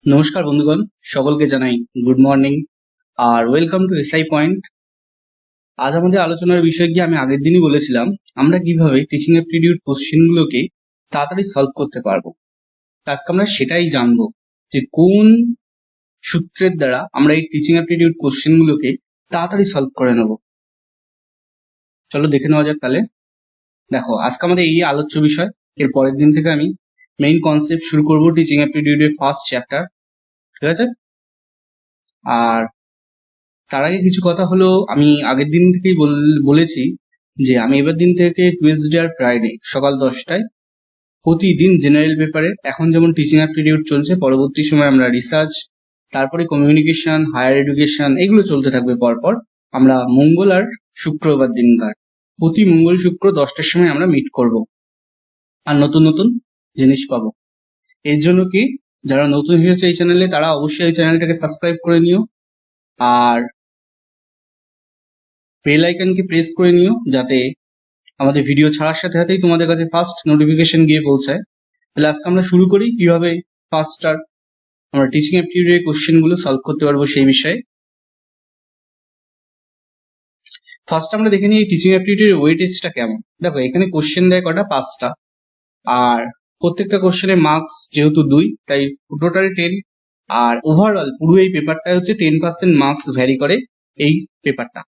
নমস্কার বন্ধুগণ, সকলকে জানাই গুড মর্নিং আর ওয়েলকাম টু এসআই পয়েন্ট। আজ আমাদের আলোচনার বিষয় কি আমি আগের দিনই বলেছিলাম আমরা কিভাবে টিচিং অ্যাপটিটিউড কোশ্চেনগুলোকে তাড়াতাড়ি সলভ করতে পারবো। আজকে আমরা সেটাই জানবো যে কোন সূত্রের দ্বারা আমরা এই টিচিং অ্যাপটিটিউড কোশ্চেনগুলোকে তাড়াতাড়ি সলভ করে নেব। চলো দেখে নেওয়া যাক তাহলে। দেখো, আজকে আমাদের এই আলোচ্য বিষয়। এর পরের দিন থেকে আমি মেইন কনসেপ্ট শুরু করবো টিচিং অ্যাপটিটিউডের ফার্স্ট চ্যাপ্টার, ঠিক আছে? আর তার আগে কিছু কথা হলো, আমি আগের দিন থেকেই বলেছি যে আমি এবার দিন থেকে টুয়েসডে আর ফ্রাইডে সকাল 10টায় প্রতিদিন জেনারেল পেপারে, এখন যেমন টিচিং অ্যাপটিটিউড চলছে, পরবর্তী সময় আমরা রিসার্চ, তারপরে কমিউনিকেশন, হায়ার এডুকেশন, এগুলো চলতে থাকবে পরপর। আমরা মঙ্গল আর শুক্রবার দিনকার প্রতি মঙ্গল শুক্র 10টার সময় আমরা মিট করব আর নতুন নতুন জিনিস পাবো। এর জন্য কি, যারা নতুন হয়েছে এই চ্যানেলে তারা অবশ্যই এই চ্যানেলটাকে সাবস্ক্রাইব করে নিও আর বেল আইকনকে প্রেস করে নিও, যাতে আমাদের ভিডিও ছাড়ার সাথে সাথেই তোমাদের কাছে ফার্স্ট নোটিফিকেশন গিয়ে পৌঁছায়। তাহলে আজকে আমরা শুরু করি কিভাবে ফার্স্ট আমরা টিচিং অ্যাপটিটিউডের কোশ্চেন গুলো সলভ করতে পারবো সেই বিষয়ে। ফার্স্ট আমরা দেখে নিই টিচিং অ্যাপটিটিউডের ওয়েটেজটা কেমন। দেখো, এখানে কোশ্চেন দেয় কটা, 5টা, আর প্রত্যেকটা কোশ্চেনের মার্কস যেহেতু 2, তাই টোটাল 10, আর ওভারঅল পুরো এই পেপারটা হচ্ছে 10% মার্কস ভ্যারি করে এই পেপারটা।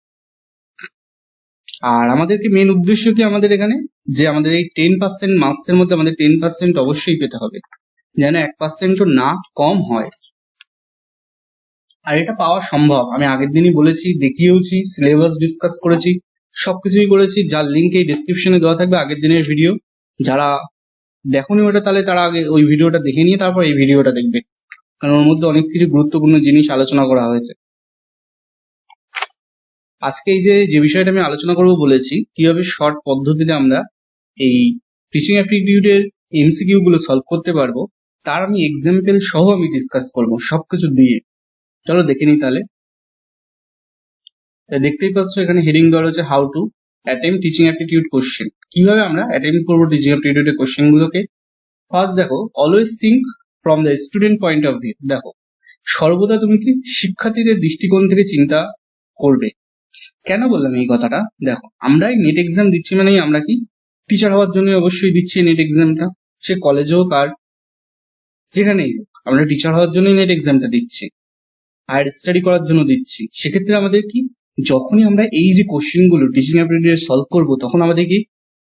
আর আমাদেরকে মেন উদ্দেশ্য কি আমাদের এখানে, যে আমাদের এই 10% মার্কসের মধ্যে আমাদের 10% অবশ্যই পেতে হবে, যেন 1%ও না কম হয়। আর এটা পাওয়া সম্ভব, আমি আগের দিনই বলেছি, দেখিয়েওছি, সিলেবাস ডিসকাস করেছি, সবকিছুই করেছি, যার লিঙ্ক এই ডিসক্রিপশনে দেওয়া থাকবে আগের দিনের ভিডিও। যারা দেখোনি ওটা, তাহলে তারা আগে ওই ভিডিওটা দেখে নিয়ে তারপর এই ভিডিওটা দেখবে, কারণ ওর মধ্যে অনেক কিছু গুরুত্বপূর্ণ জিনিস আলোচনা করা হয়েছে। আজকে এই যে বিষয়টা আমি আলোচনা করব বলেছি, কিভাবে শর্ট পদ্ধতিতে আমরা এই টিচিং অ্যাপটিটিউডের এমসিকিউ গুলো সলভ করতে পারবো, তার আমি এক্সাম্পল সহ আমি ডিসকাস করব সবকিছু দিয়ে। চলো দেখে নিই তাহলে। দেখতেই পাচ্ছ এখানে হেডিং দেওয়া রয়েছে how to attempt teaching aptitude question. কিভাবে আমরা অ্যাটেম্প করবো টিচিং অ্যাপটিটিউডের কোশ্চেন গুলোকে। ফার্স্ট দেখো, always think from the student point of view. দেখো, সর্বদা তুমি কি শিক্ষার্থীদের দৃষ্টিকোণ থেকে চিন্তা করবে। কেন বললাম এই কথাটা? দেখো, আমরা নেট এক্সাম দিচ্ছি মানেই আমরা কি টিচার হওয়ার জন্য অবশ্যই দিচ্ছি নেট এক্সামটা, সে কলেজে হোক আর যেখানেই হোক, আমরা টিচার হওয়ার জন্যই নেট এক্সামটা দিচ্ছি, হায়ার স্টাডি করার জন্য দিচ্ছি। সেক্ষেত্রে আমাদের কি, যখনই আমরা এই যে কোশ্চেন গুলো টিচিং অ্যাপটিটিউড সলভ করবো, তখন আমাদের কি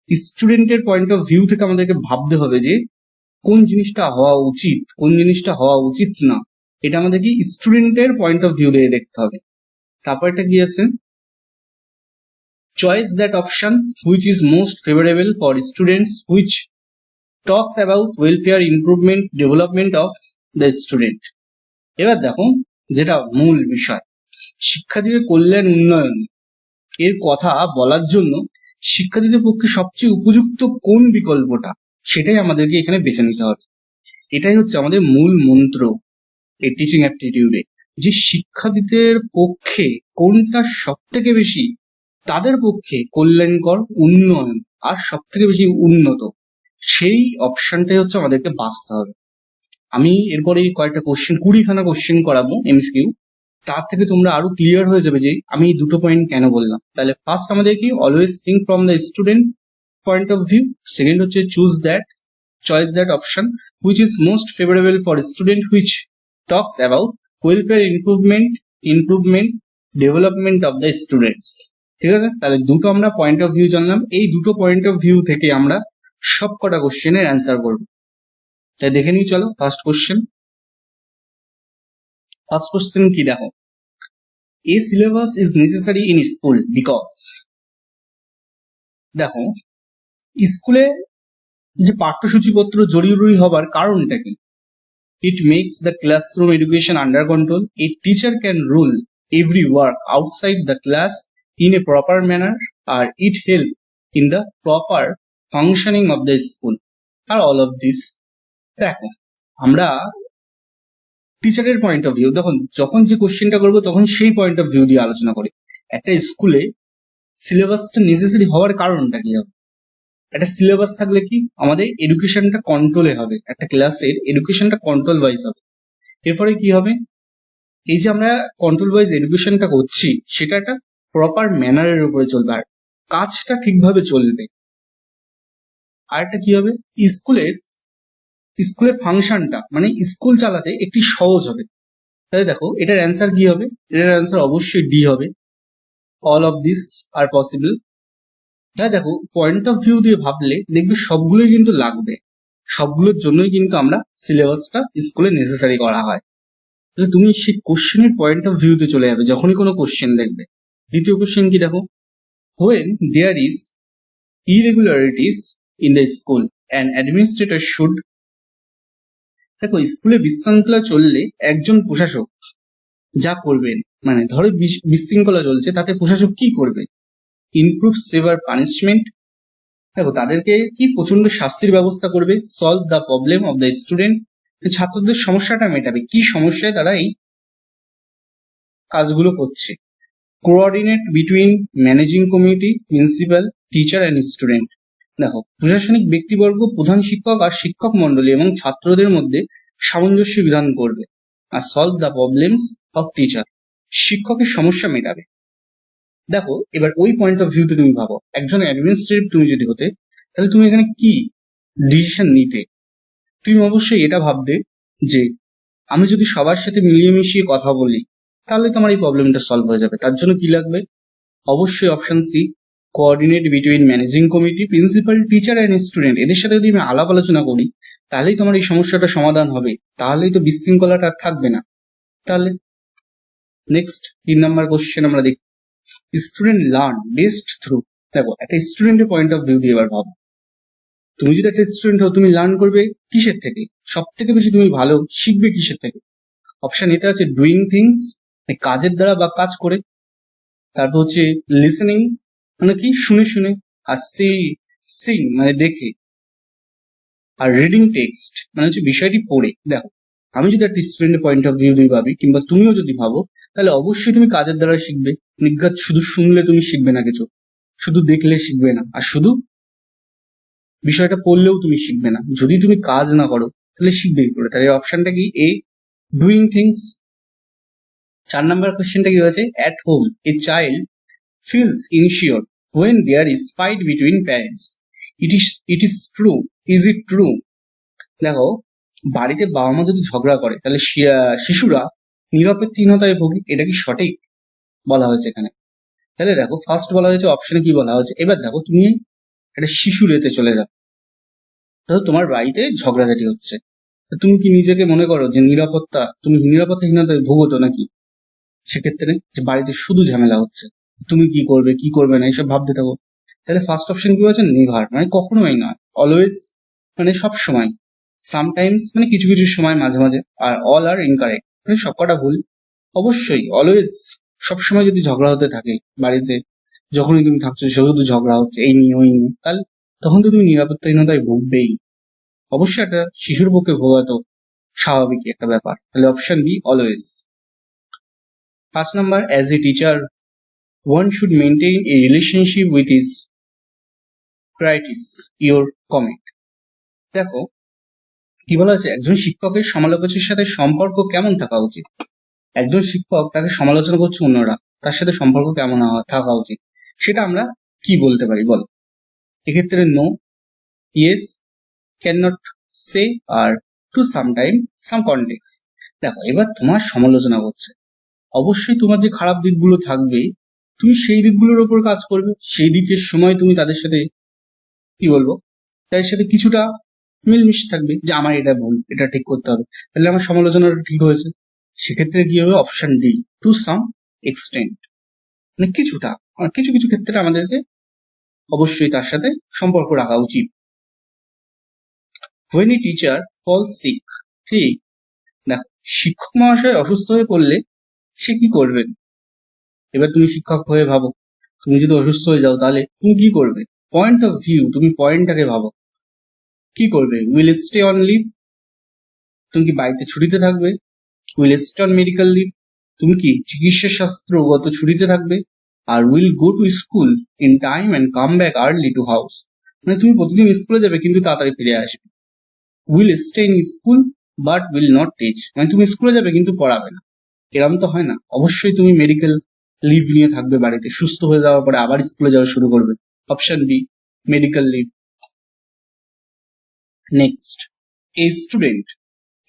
স্টুডেন্টের পয়েন্ট অফ ভিউ থেকে আমাদেরকে ভাবতে হবে যে কোন জিনিসটা হওয়া উচিত, কোন জিনিসটা হওয়া উচিত না। এটা আমাদের কি স্টুডেন্টের পয়েন্ট অফ ভিউ দিয়ে দেখতে হবে। তারপর এটা কি আছে, choose that option which is most favorable for students, which talks about welfare, improvement, development of the student. এবার দেখো, যেটা মূল বিষয়, শিক্ষার্থীদের কল্যাণ উন্নয়ন এর কথা বলার জন্য শিক্ষার্থীদের পক্ষে সবচেয়ে উপযুক্ত কোন বিকল্পটা, সেটাই আমাদেরকে এখানে বেছে নিতে হবে। এটাই হচ্ছে আমাদের মূল মন্ত্র এই টিচিং অ্যাপটিটিউডে, যে শিক্ষার্থীদের পক্ষে কোনটা সব থেকে বেশি তাদের পক্ষে কল্যাণকর, উন্নয়ন আর সব থেকে বেশি উন্নত, সেই অপশনটাই হচ্ছে আমাদেরকে বাঁচতে হবে। আমি এরপরে কয়েকটা কোশ্চেন, 20খানা কোশ্চেন করাবো এমসিকিউ, তার থেকে তোমরা আরো ক্লিয়ার হয়ে যাবে যে আমি এই দুটো পয়েন্ট কেন বললাম। তাহলে ফার্স্ট আমাদের কি, always think from the student point of view. Second হচ্ছে choice that option which is most favourable for student, which talks about welfare, improvement, development of the students. ঠিক আছে, তাহলে দুটো আমরা পয়েন্ট অফ ভিউ জানলাম। এই দুটো পয়েন্ট অফ ভিউ থেকে আমরা সব কটা কোশ্চেনের অ্যান্সার করবো। তাই দেখে নিই, চলো। ফার্স্ট কোশ্চেন কি, দেখো, a syllabus is necessary in school because. দেখো, স্কুলে যে পাঠ্যসূচিপত্র জরুরি হবার কারণটা কি? It makes the classroom education under control. A teacher can rule every work outside the class in a proper manner, or it help in the proper functioning of the school, আর all of this। দেখো, আমরা টিচারের point of view, দেখুন যখন যে কোশ্চেনটা করবো তখন সেই পয়েন্ট অফ ভিউ দিয়ে আলোচনা করি। একটা স্কুলে সিলেবাসটা নেসেসারি হওয়ার কারণটা কি হবে? একটা সিলেবাস থাকলে কি আমাদের এডুকেশনটা কন্ট্রোলে হবে, একটা ক্লাসের এডুকেশনটা কন্ট্রোল ওয়াইজ হবে। এরপরে কি হবে, এই যে আমরা কন্ট্রোল ওয়াইজ এডুকেশনটা করছি সেটা একটা প্রপার ম্যানারের উপরে চলবে, আর কাজটা ঠিকভাবে চলবে। আর একটা কি হবে, স্কুলের ফাংশনটা মানে স্কুল চালাতে একটি সহজ হবে। তাহলে দেখো এটার অ্যান্সার কি হবে, এটার অ্যান্সার অবশ্যই ডি হবে, all of this are possible. তাই দেখো পয়েন্ট অফ ভিউ দিয়ে ভাবলে দেখবে সবগুলোই কিন্তু লাগবে, সবগুলোর জন্যই কিন্তু আমরা সিলেবাসটা স্কুলে নেসেসারি করা হয়। তাহলে তুমি সেই কোশ্চেনের পয়েন্ট অফ ভিউতে চলে যাবে যখনই কোনো কোশ্চেন দেখবে। দ্বিতীয় কোশ্চেন কি দেখো, when there is irregularities in the school an administrator should, দেখো স্কুলে বিশৃঙ্খলা চললে একজন প্রশাসক যা করবেন, মানে ধরো বিশৃঙ্খলা চলছে তাতে প্রশাসক কি করবে, ইমপ্রুভ সেভার পানিশমেন্ট, দেখো তাদেরকে কি প্রচন্ড শাস্তির ব্যবস্থা করবে, solve the problem of the student, ছাত্রদের সমস্যাটা মেটাবে, কি সমস্যায় তারা এই কাজগুলো করছে, coordinate between managing committee, principal, teacher and student, দেখো প্রশাসনিক ব্যক্তিবর্গ, প্রধান শিক্ষক আর শিক্ষক মন্ডলী এবং ছাত্রদের মধ্যে সামঞ্জস্য বিধান করবে, আর solve the problems of teacher, শিক্ষকের সমস্যা মেটাবে। দেখো এবার ওই পয়েন্ট অফ ভিউতে তুমি ভাবো, একজন অ্যাডমিনিস্ট্রেটিভ তুমি যদি হতে তাহলে তুমি এখানে কি ডিসিশন নিতে, তুমি অবশ্যই এটা ভাবতে যে আমি যদি সবার সাথে মিলিয়ে মিশিয়ে কথা বলি তাহলে তো আমার এই প্রবলেমটা সলভ হয়ে যাবে। তার জন্য কি লাগবে, অবশ্যই option C, coordinate between managing committee, principal, teacher and student, এদের সাথে যদি আমি আলাপ আলোচনা করি তাহলেই তোমার এই সমস্যাটা সমাধান হবে, তাহলেই তো বিশৃঙ্খলাটা থাকবে না। তাহলে নেক্সট 3 নম্বর কোশ্চেন আমরা দেখি, স্টুডেন্ট লার্ন বেস্ট থ্রু, দেখো একটা স্টুডেন্টের পয়েন্ট অফ ভিউ দিয়ে এবার ভাবো, তুমি যদি একটা স্টুডেন্ট হও তুমি লার্ন করবে কিসের থেকে, সব থেকে বেশি তুমি ভালো শিখবে কিসের থেকে, অপশন এটা আছে ডুইং থিংস, কাজের দ্বারা বা কাজ করে, তারপর হচ্ছে লিসেনিং মানে কি শুনে শুনে, আর সিং মানে দেখে, আর রিডিং টেক্সট মানে হচ্ছে বিষয়টি পড়ে। দেখো আমি যদি একটা স্টুডেন্টের পয়েন্ট অফ ভিউ দিয়ে ভাবি কিংবা তুমিও যদি ভাবো তাহলে অবশ্যই তুমি কাজের দ্বারা শিখবে, নিজ্ঞাত শুধু শুনলে তুমি শিখবে না কিছু, শুধু দেখলে শিখবে না, আর শুধু বিষয়টা পড়লেও তুমি শিখবে না, যদি তুমি কাজ না করো তাহলে শিখবে কি করে। তাহলে অপশনটা কি এ, ডুইং থিংস। 4 নম্বর কোশ্চেনটা কি হয়েছে, at home a child feels insured when there is fight between parents. It is true. Is it true? দেখো বাড়িতে বাবা মা যদি ঝগড়া করে তাহলে শিশুরা নিরাপত্তাহীনতায় ভোগে, এটা কি সঠিক বলা হয়েছে এখানে। তাহলে দেখো ফার্স্ট বলা হয়েছে, অপশনে কি বলা হয়েছে, এবার দেখো তুমি একটা শিশু রেতে চলে যাও, ধরো তোমার বাড়িতে ঝগড়াঝাটি হচ্ছে, তুমি কি নিজেকে মনে করো যে তুমি নিরাপত্তাহীনতায় ভোগো তো নাকি, সেক্ষেত্রে যে বাড়িতে শুধু ঝামেলা হচ্ছে তুমি কি করবে কি করবে না এইসব ভাবতে থাকো, তাহলে ফার্স্ট অপশন কি বলছে, নেভার মানে কখনোই নয়, অলওয়েজ মানে সব সময়, সামটাইমস মানে কিছু কিছু সময় মাঝে মাঝে, আর অল আর ইনকারেক্ট মানে সবকটা ভুল। অবশ্যই অলওয়েজ সবসময় যদি ঝগড়া হতে থাকে বাড়িতে, যখনই তুমি থাকছো শুধু ঝগড়া হচ্ছে এই নিয়ে ওই নিয়ে, তাহলে তখন তো তুমি নিরাপত্তাহীনতায় ভুগবেই, অবশ্যই একটা শিশুর পক্ষে ভোগা তো স্বাভাবিক একটা ব্যাপার। তাহলে option B, always. 5 number, as a teacher one should maintain a relationship with his critics. Your comment. দেখো কি বলা হচ্ছে, একজন শিক্ষকের সমালোচকের সাথে সম্পর্ক কেমন থাকা উচিত, একজন শিক্ষক তাকে সমালোচনা করছে অন্যরা, তার সাথে সম্পর্ক কেমন থাকা উচিত সেটা আমরা কি বলতে পারি বল। এক্ষেত্রে no, yes, can not say, আর টু সামটাইম, সাম কনটেক্স। দেখো এবার তোমার সমালোচনা করছে, অবশ্যই তোমার যে খারাপ দিকগুলো থাকবে তুমি সেই দিকগুলোর ওপর কাজ করবে, সেই দিকের সময় তুমি তাদের সাথে কি বলবো, তাদের সাথে কিছুটা মিলমিশ থাকবে যে আমার এটা ভুল, এটা ঠিক করতে হবে, তাহলে আমার সমালোচনাটা ঠিক হয়েছে। সেক্ষেত্রে কি হবে, option D, to some extent, মানে কিছুটা, কিছু কিছু ক্ষেত্রে আমাদেরকে অবশ্যই তার সাথে সম্পর্ক রাখা উচিত। when a teacher falls sick, ঠিক, দেখো শিক্ষক মহাশয় অসুস্থ হয়ে পড়লে সে কি করবেন, এবার তুমি শিক্ষক হয়ে ভাবো তুমি যদি অসুস্থ হয়ে যাও তাহলে তুমি কি করবে, পয়েন্ট অফ ভিউ তুমি পয়েন্টটাকে ভাবো, কি করবে, উইল স্টে অন লিভ, তুমি কি বাড়িতে ছুটিতে থাকবে, will stay on medical leave, তুমি কি চিকিৎসা শাস্ত্রগত ছুটিতে থাকবে, আর will go to school in time and come back early to house, মানে তুমি প্রতিদিন স্কুলে যাবে কিন্তু তাড়াতাড়ি ফিরে আসবে, will stay in school but will not teach, মানে তুমি স্কুলে যাবে কিন্তু পড়াবে না, এরকম তো হয় না। অবশ্যই তুমি মেডিকেল লিভ নিয়ে থাকবে বাড়িতে, সুস্থ হয়ে যাওয়ার পরে আবার স্কুলে যাওয়া শুরু করবে। Option B, medical leave. Next, a student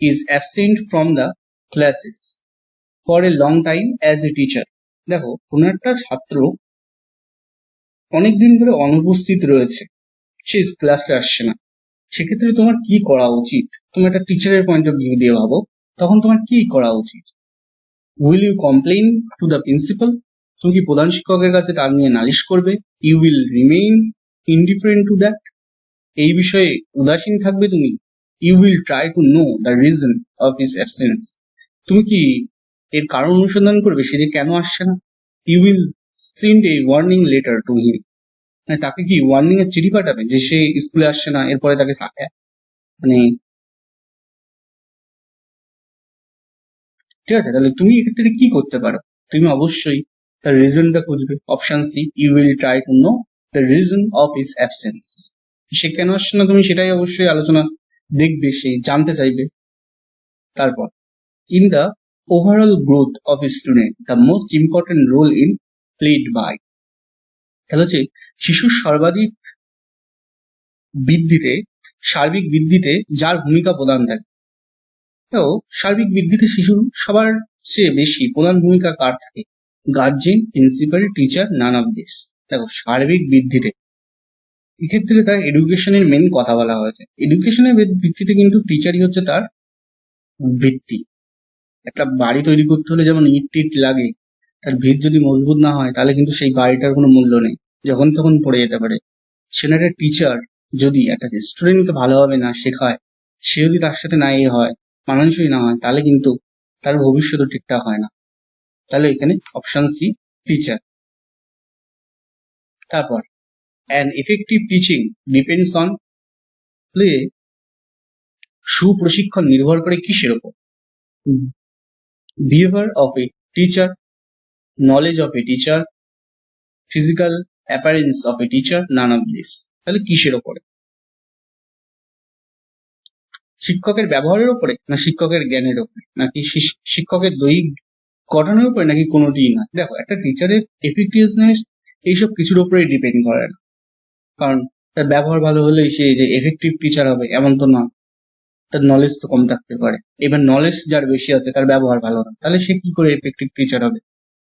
is absent from the classes for a long time as a teacher. দেখো, কোনো একটা ছাত্র অনেকদিন ধরে অনুপস্থিত রয়েছে, সে ক্লাসে আসছে না, সেক্ষেত্রে তোমার কি করা উচিত? তুমি একটা টিচারের পয়েন্ট অফ ভিউ দিয়ে ভাবো, তখন তোমার কি করা উচিত? Will you complain to the principal? তুমি কি প্রধান শিক্ষকের কাছে তার নিয়ে নালিশ করবে? You will remain indifferent to that? এই বিষয়ে উদাসীন থাকবে তুমি? You will try to know the reason of his absence? তুমি কি এর কারণ অনুসন্ধান করবে, সে যে কেন আসছে না? You will send a warning letter to him? মানে তাকে কি ওয়ার্নিং এর চিঠি পাঠাবে যে সে স্কুলে আসছে না, এরপরে তাকে মানে ঠিক আছে, তাহলে তুমি এক্ষেত্রে কি করতে পারো? তুমি অবশ্যই তার রিজনটা খুঁজবে। Option C, you will try to know the reason of his absence. সে কেন আসছে না তুমি সেটাই অবশ্যই আলোচনা দেখবে, সে জানতে চাইবে। তারপর, in the overall growth of a student the most important role in played by. তাহলে হচ্ছে শিশুর সর্বাধিক বৃদ্ধিতে, সার্বিক বৃদ্ধিতে যার ভূমিকা প্রধান থাকে। তো সার্বিক বৃদ্ধিতে শিশুর সবার চেয়ে বেশি প্রধান ভূমিকা কার থাকে? Guardian, principal, teacher, none of this. দেখো, সার্বিক বৃদ্ধিতে এক্ষেত্রে তার এডুকেশনের মেন কথা বলা হয়েছে। এডুকেশনের ভিত্তিতে কিন্তু টিচারই হচ্ছে তার ভিত্তি। একটা বাড়ি তৈরি করতে হলে যেমন ইট টিট লাগে, তার ভিত যদি মজবুত না হয় তাহলে কিন্তু সেই বাড়িটার কোনো মূল্য নেই, যখন তখন পড়ে যেতে পারে। সেখানে একটা টিচার যদি একটা স্টুডেন্টকে ভালোভাবে না শেখায়, সে যদি তার সাথে না হয়, মানানসই না হয়, তাহলে কিন্তু তার ভবিষ্যৎও ঠিকঠাক হয় না। তাহলে এখানে অপশন সি, টিচার। তারপর, an effective teaching depends on play. সুপ্রশিক্ষণ নির্ভর করে কিসের ওপর? Behaviour of a teacher, knowledge of a teacher, physical appearance of a teacher, none of this. তাহলে কিসের ওপরে? শিক্ষকের ব্যবহারের উপরে, না শিক্ষকের জ্ঞানের উপরে, নাকি শিক্ষকের দৈহিক গঠনের উপরে, নাকি কোনোটিই না? দেখো, একটা টিচারের এফেক্টিভনেস এইসব কিছুর উপরেই ডিপেন্ড করে না। কারণ তার ব্যবহার ভালো হলেই সে যে এফেক্টিভ টিচার হবে এমন তো না, তার নলেজ তো কম থাকতে পারে। এবার নলেজ যার বেশি আছে, তার ব্যবহার ভালো না, তাহলে সে কি করে এফেক্টিভ টিচার হবে?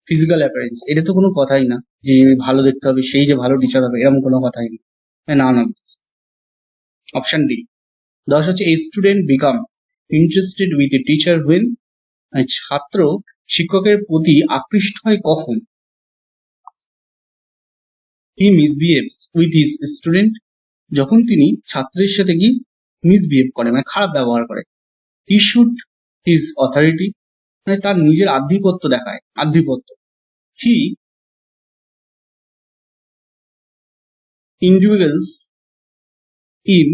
ফিজিক্যাল অ্যাপিয়ারেন্স, এটা তো কোনো কথাই না যে ভালো দেখতে হবে সেই যে ভালো টিচার হবে, এরকম কোনো কথাই না। না না, অপশন ডি। 10 হচ্ছে, a student become interested with a teacher when. ছাত্র শিক্ষকের প্রতি আকৃষ্ট হয় কখন? হি মিসবিহেভস উইথ হিজ স্টুডেন্ট, যখন তিনি ছাত্রের সাথে কি মিসবিহেভ করে, মানে খারাপ ব্যবহার করে। হি শুড হিজ অথরিটি, মানে তার নিজের আধিপত্য দেখায়, আধিপত্য। He individuals in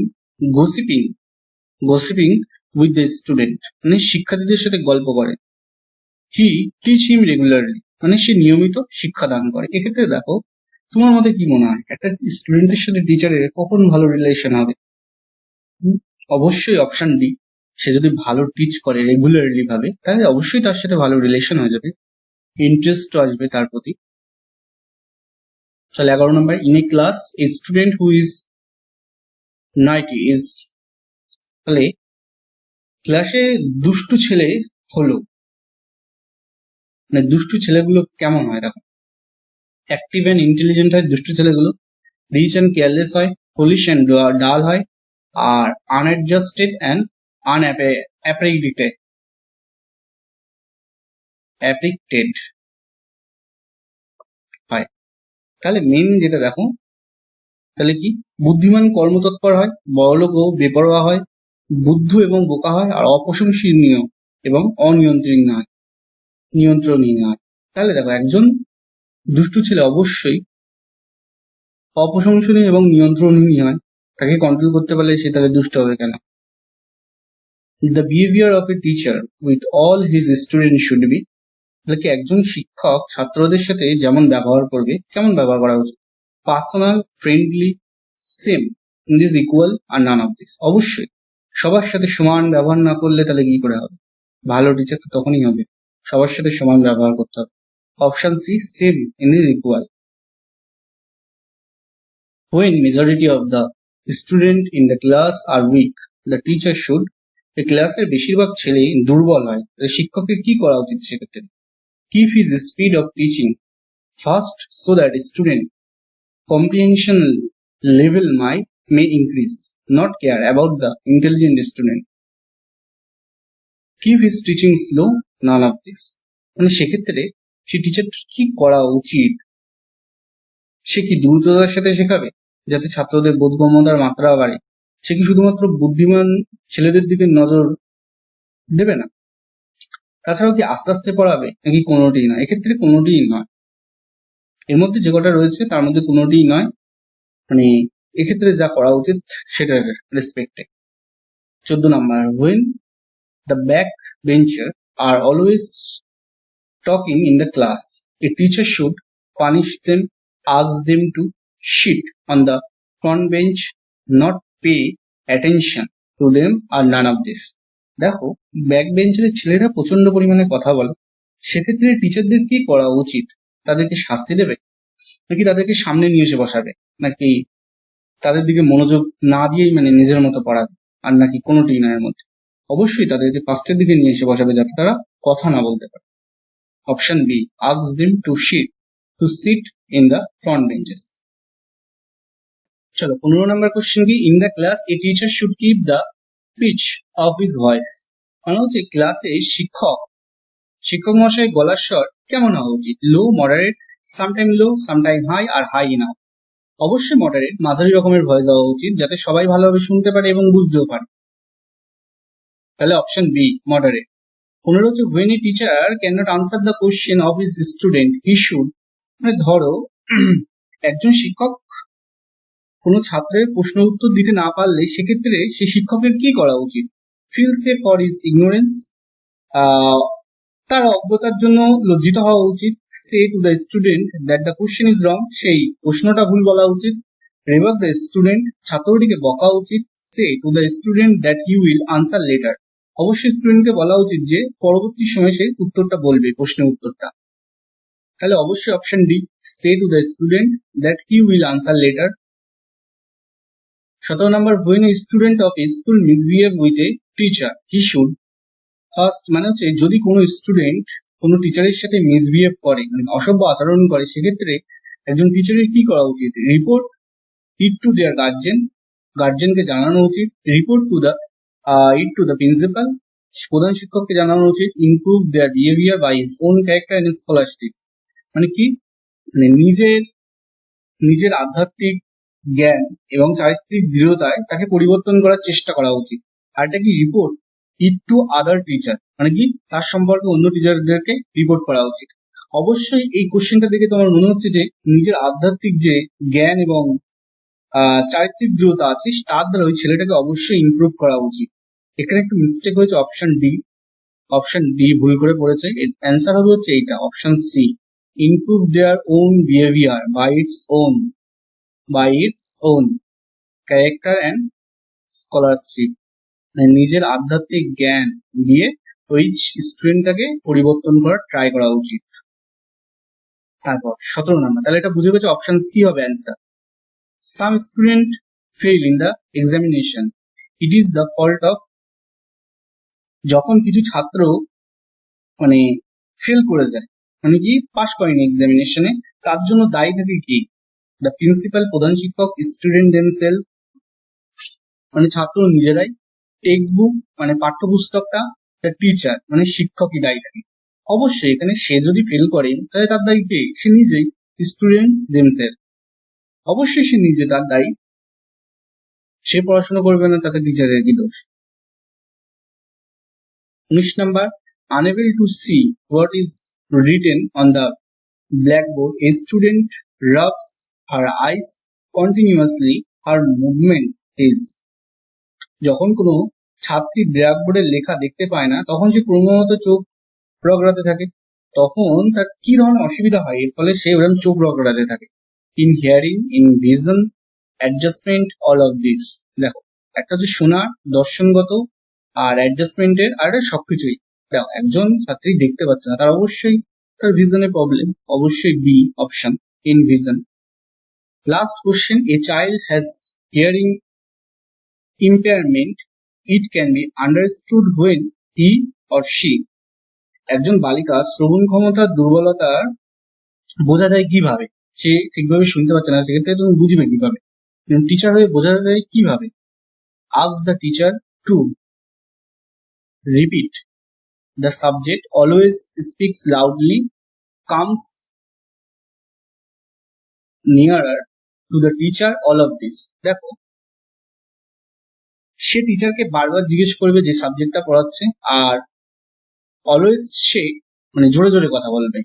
gossiping with the student, মানে শিক্ষার্থীদের সাথে গল্প করে। হি টিচ হিম রেগুলারলি, মানে সে নিয়মিত শিক্ষা দান করে। এক্ষেত্রে দেখো, তোমার মতে কি মনে হয় একটা স্টুডেন্টের সাথে টিচারের কখন ভালো রিলেশন হবে? অবশ্যই অপশন ডি। সে যদি ভালো টিচ করে রেগুলারলি ভাবে, তাহলে অবশ্যই তার সাথে ভালো রিলেশন হয়ে যাবে, ইন্টারেস্ট আসবে তার প্রতি। তাহলে 11 নম্বর, in a class a student who is naughty is. তাহলে ক্লাসে দুষ্টু ছেলে হলো, মানে দুষ্টু ছেলেগুলো কেমন হয়? দেখো, অ্যাক্টিভ অ্যান্ড ইন্টেলিজেন্ট হয় দুষ্টু ছেলেগুলো, রিচ অ্যান্ড কেয়ারলেস হয়, পুলিশ অ্যান্ড ডাল হয়, আর আনঅ্যাডজাস্টেড অ্যান্ড অ্যাপ্রিকটেড হয়। তাহলে মেন যেটা দেখো, তাহলে কি বুদ্ধিমান কর্মতৎপর হয়, বড়লোক ও বেপরোয়া হয়, বুদ্ধ এবং বোকা হয়, আর অপ্রশংসনীয় এবং নিয়ন্ত্রণীয় হয়। তাহলে দেখো, একজন দুষ্টু ছেলে অবশ্যই অপ্রশংসনীয় এবং নিয়ন্ত্রণীয় হয়, তাকে কন্ট্রোল করতে পারলে সে তাহলে দুষ্ট হবে কেন? The behaviour of a teacher with all his student should be. তাহলে কি একজন শিক্ষক ছাত্রদের সাথে যেমন ব্যবহার করবে, কেমন ব্যবহার করা উচিত? Personal, friendly, same, in this, equal, আর নান অফ দিস। অবশ্যই সবার সাথে সমান ব্যবহার না করলে তাহলে কি করে হবে? ভালো টিচার তো তখনই হবে সবার সাথে সমান ব্যবহার করতে হবে। Option C, same in is equal. When majority of the student in the class are weak, the teacher should, এই ক্লাসের বেশিরভাগ ছেলে দুর্বল হয়, শিক্ষকের কি করা উচিত সেক্ষেত্রে? Keep his speed of teaching fast so that student comprehension level may increase, not care about the intelligent student. Keep his teaching slow, none of this. মানে সেক্ষেত্রে সে টিচার কি করা উচিত? সে কি দ্রুততার সাথে শেখাবে যাতে ছাত্রদের বোধগম্যতার মাত্রা বাড়ে? সে কি শুধুমাত্র বুদ্ধিমান ছেলেদের দিকে নজর দেবে না? তাছাড়াও কি আস্তে আস্তে পড়াবে নাকি কোনোটিই নয়? এক্ষেত্রে কোনোটিই নয়। এর মধ্যে যে কটা রয়েছে তার মধ্যে কোনোটিই নয়। মানে এক্ষেত্রে যা করা উচিত সেটার রেসপেক্টে। 14 number, when the back bencher are always talking in the class, a teacher should punish them, ask them to sit on the front bench, not pay attention to them, or none of this. দেখো, back বেঞ্চের ছেলেরা প্রচন্ড পরিমাণে কথা বলে, সেক্ষেত্রে টিচারদের কি করা উচিত? তাদেরকে শাস্তি দেবে নাকি তাদেরকে সামনে নিয়ে এসে বসাবে, নাকি তাদের দিকে মনোযোগ না দিয়েই মানে নিজের মতো পড়াবে, আর নাকি কোনোটিই না এর মধ্যে? অবশ্যই তাদেরকে ফার্স্টের দিকে নিয়ে এসে বসাবে যাতে তারা কথা না বলতে পারে। Option B, ask them to sit in the front benches. চলো 15 নম্বর কোশ্চেন কি, in the class a teacher should keep the pitch of his voice. মানে হচ্ছে ক্লাসে শিক্ষক মশাই গলার স্বর কেমন হওয়া উচিত? লো, মডারেট, সামটাইম লো, সামটাইম হাই, আর হাই ইনাফ। অবশ্যই মডারেট, মাঝারি রকমের ভয়েস হওয়া উচিত যাতে সবাই ভালোভাবে শুনতে পারে এবং বুঝতেও পারে। তাহলে অপশন বি, মডারেট। 15 হচ্ছে, when a teacher cannot answer the question of his student, he should, মানে ধরো একজন শিক্ষক কোনো ছাত্রের প্রশ্ন উত্তর দিতে না পারলে সেক্ষেত্রে সেই শিক্ষকের কি করা উচিত? ফিল সে ফর হিজ ইগনোরেন্স, তার অজ্ঞতার জন্য লজ্জিত হওয়া উচিত। Say to the student that the question is wrong, সেই প্রশ্নটা ভুল বলা উচিত। রিভার দ্য স্টুডেন্ট, ছাত্রটিকে বকা উচিত। Say to the student that you will answer later, অবশ্যই স্টুডেন্টকে বলা উচিত যে পরবর্তী সময় সে উত্তরটা বলবে, প্রশ্নের উত্তরটা। তাহলে অবশ্যই option D, say to the student that he will answer letter. 17 number, when a student of a school misbehave with a teacher, he should first, মানে হচ্ছে যদি কোনো স্টুডেন্ট কোনো টিচারের সাথে মিসবিহেভ করে, মানে অসভ্য আচরণ করে, সেক্ষেত্রে একজন টিচারের কি করা উচিত? রিপোর্ট ইট টু দেয়ার গার্জেনকে জানানো উচিত। রিপোর্ট টু দ্য প্রিন্সিপাল, প্রধান শিক্ষককে জানানো উচিত। Improve their behaviour by his own character and scholarship, মানে কি, মানে নিজের আধ্যাত্মিক জ্ঞান এবং চারিত্রিক দৃঢ়তায় তাকে পরিবর্তন করার চেষ্টা করা উচিত। আর এটা কি, report it to other teacher, মানে কি তার সম্পর্কে অন্য টিচারদেরকে রিপোর্ট করা উচিত। অবশ্যই এই কোশ্চেনটা দেখে তোমার মনে হচ্ছে যে নিজের আধ্যাত্মিক যে জ্ঞান এবং চারিত্রিক দৃঢ়তা আছে তার দ্বারা ওই ছেলেটাকে অবশ্যই ইমপ্রুভ করা উচিত। এখানে একটু মিস্টেক হয়েছে, অপশন ডি ভুল করে পড়েছে। অ্যান্সার হবে হচ্ছে এইটা, option C, improve their own behaviour by its own character and scholarship, মানে নিজের আধ্যাত্মিক জ্ঞান দিয়ে ওই স্টুডেন্টটাকে পরিবর্তন করার ট্রাই করা উচিত। তারপর 17 নম্বর, তাহলে এটা বুঝে গেছে অপশন সি হবে answer. Some student fail in the examination, it is the fault of, যখন কিছু ছাত্র মানে ফেল করে যায়, মানে কি পাস করেনি এক্সামিনেশনে, তার জন্য দায়ী থাকে কি? দ্য প্রিন্সিপাল, প্রধান শিক্ষক। স্টুডেন্ট দেমসেলফ, মানে ছাত্র নিজেরাই। টেক্সট বুক, মানে পাঠ্যপুস্তকটা। দ্য টিচার, মানে শিক্ষকই দায়ী থাকে। অবশ্যই এখানে সে যদি ফেল করে তাহলে তার দায়ী কে? সে নিজেই, স্টুডেন্টস দেমসেলফ। অবশ্যই সে নিজে তার দায়ী, সে পড়াশোনা করবে না তাতে টিচারের কি দোষ? 19 number, unable to see what is written on the blackboard, a student rubs her eyes continuously, her movement is, যখন কোনো ছাত্রী ব্ল্যাকবোর্ডের লেখা দেখতে পায় না তখন সে ক্রমাগত চোখ রগড়াতে থাকে, তখন তার কি ধরনের অসুবিধা হয়? এর ফলে সে ওরকম চোখ রগড়াতে থাকে। In hearing, in vision, adjustment, all of this. দেখো একটা হচ্ছে শোনার, দর্শনগত, আর অ্যাডজাস্টমেন্টের, আর এটা সবকিছুই। দেখো একজন ছাত্রী দেখতে পাচ্ছে না, তার অবশ্যই তার ভিশনের প্রবলেম, অবশ্যই B option, in vision. Last question, a child has hearing impairment, it can be understood when he or she, একজন বালিকা শ্রবণ ক্ষমতার দুর্বলতার বোঝা যায় কিভাবে? সে ঠিকভাবে শুনতে পাচ্ছে না, সেক্ষেত্রে তুমি বুঝবে কিভাবে? টিচার হয়ে বোঝা যায় কিভাবে? ask the teacher to repeat the subject, always speaks loudly, comes nearer to the teacher, all of this। দেখো সে টিচারকে বারবার জিজ্ঞেস করবে যে সাবজেক্টটা পড়াচ্ছে, আর অলওয়েজ সে মানে জোরে জোরে কথা বলবে,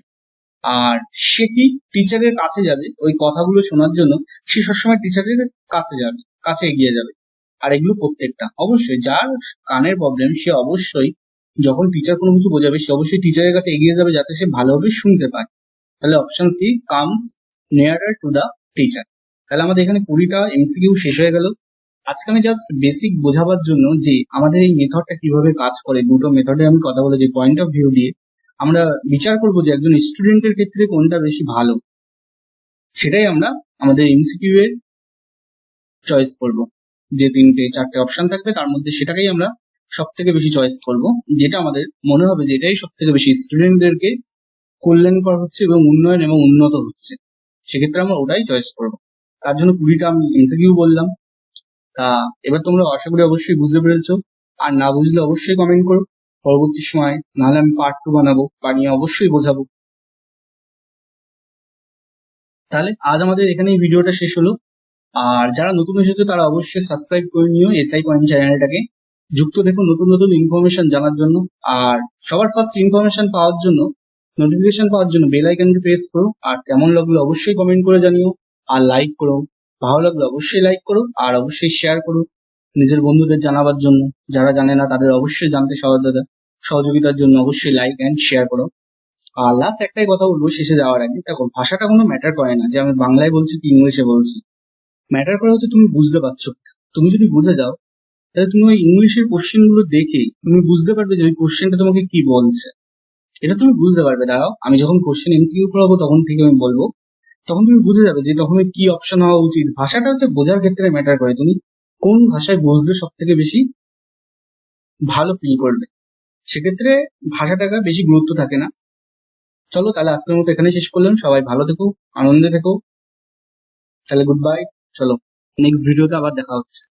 আর সে কি টিচারের কাছে যাবে ওই কথাগুলো শোনার জন্য, সে সবসময় টিচারের কাছে যাবে, কাছে এগিয়ে যাবে। আর এগুলো প্রত্যেকটা অবশ্যই যার কানের প্রবলেম সে অবশ্যই যখন টিচার কোনো কিছু বোঝাবে সে অবশ্যই টিচারের কাছে এগিয়ে যাবে যাতে সে ভালোভাবে শুনতে পায়। তাহলে option C, comes nearer to the teacher. তাহলে আমাদের এখানে 20টা এমসিকিউ শেষ হয়ে গেল। আজকে আমি জাস্ট বেসিক বোঝাবার জন্য যে আমাদের এই মেথডটা কিভাবে কাজ করে, দুটো মেথডে আমি কথা বলে যে পয়েন্ট অফ ভিউ দিয়ে আমরা বিচার করবো যে একজন স্টুডেন্টের ক্ষেত্রে কোনটা বেশি ভালো, সেটাই আমরা আমাদের এমসিকিউ এর চয়েস করব। যে 3-4টে অপশন থাকবে তার মধ্যে সেটাকেই আমরা সব থেকে বেশি চয়েস করব, যেটা আমাদের মনে হবে যে এটাই সব থেকে বেশি স্টুডেন্টদেরকে কল্যাণকর হচ্ছে এবং উন্নয়ন এবং উন্নত হচ্ছে, সেক্ষেত্রে আমরা ওটাই চয়েস করব। তার জন্য 20টা আমি এমসিকিউ বললাম। তা এবার তোমরা আশা করি অবশ্যই বুঝতে পেরেছো, আর না বুঝলে অবশ্যই কমেন্ট করো পরবর্তী সময়, নাহলে আমি পার্ট 2 বানাবো, বানিয়ে অবশ্যই বোঝাবো। তাহলে আজ আমাদের এখানেই ভিডিওটা শেষ হলো। আর যারা নতুন এসেছো তারা অবশ্যই সাবস্ক্রাইব করে নিও এসআই পয়েন্ট চ্যানেলটাকে, যুক্ত দেখো নতুন নতুন ইনফরমেশন জানার জন্য। আর সবার ফার্স্ট ইনফরমেশন পাওয়ার জন্য, নোটিফিকেশন পাওয়ার জন্য বেল আইকনটি প্রেস করো। আর কেমন লাগলো অবশ্যই কমেন্ট করে জানিও, আর লাইক করো, ভালো লাগলো অবশ্যই লাইক করো, আর অবশ্যই শেয়ার করো নিজের বন্ধুদের জানাবার জন্য, যারা জানে না তাদের অবশ্যই জানতে সহযোগিতার জন্য অবশ্যই লাইক অ্যান্ড শেয়ার করো। আর লাস্ট একটাই কথা বলবো শেষে যাওয়ার আগে, দেখো ভাষাটা কোনো ম্যাটার করে না যে আমি বাংলায় বলছি কি ইংলিশে বলছি, ম্যাটার করে হচ্ছে তুমি বুঝতে পারছো। তুমি যদি বুঝে যাও তাহলে তুমি ওই ইংলিশের কোশ্চেন গুলো দেখে তুমি বুঝতে পারবে যে ওই কোশ্চেনটা তোমাকে কি বলছে, এটা তুমি বুঝতে পারবে। দাঁড়াও আমি যখন কোশ্চেন এমসিকিউ করাবো তখন থেকে আমি বলবো, তখন তুমি বুঝে যাবে যে তখন কি অপশন হওয়া উচিত। ভাষাটা হচ্ছে বোঝার ক্ষেত্রে ম্যাটার করে, তুমি কোন ভাষায় বুঝতে সব থেকে বেশি ভালো ফিল করবে, সেক্ষেত্রে ভাষাটাকে বেশি গুরুত্ব থাকে না। চলো তাহলে আজকের মতো এখানে শেষ করলাম, সবাই ভালো থেকো, আনন্দে থেকো, তাহলে গুড বাই। চলো নেক্সট ভিডিওতে আবার দেখা হচ্ছে।